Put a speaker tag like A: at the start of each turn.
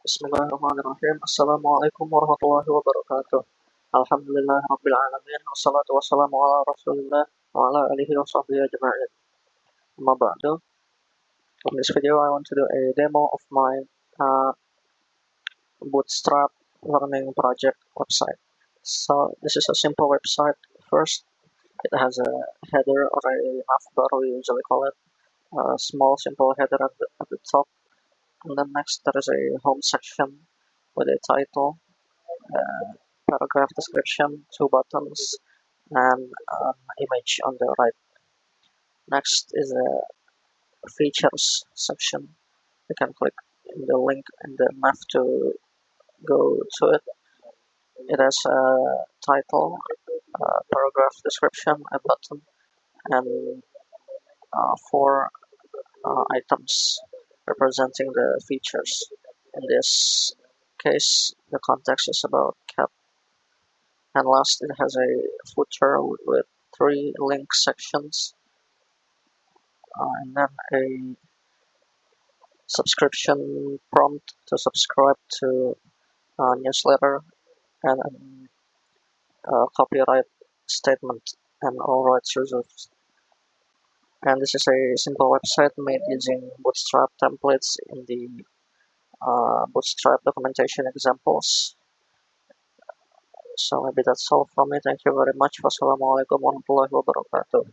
A: Bismillahirrahmanirrahim. Assalamualaikum warahmatullahi wabarakatuh. Alhamdulillah rabbil alamin. Wassalatu wassalamu ala rasulillah wa ala alihi wa sahbihi ajma'in. Amma ba'du. In this video, I want to do a demo of my uh, Bootstrap learning project website. So this is a simple website. First, it has a header or a navbar, we usually call it. A small simple header at the top. And then next, there is a home section with a title, paragraph description, two buttons, and an image on the right. Next is a features section. You can click in the link in the map to go to it. It has a title, paragraph description, a button, and four items representing the features. In this case, the context is about cat. And last, it has a footer with three link sections, and then a subscription prompt to subscribe to a newsletter, and a copyright statement and all rights reserved. And this is a simple website made using Bootstrap templates in the Bootstrap documentation examples. So maybe that's all from me. Thank you very much. Wassalamualaikum warahmatullahi wabarakatuh.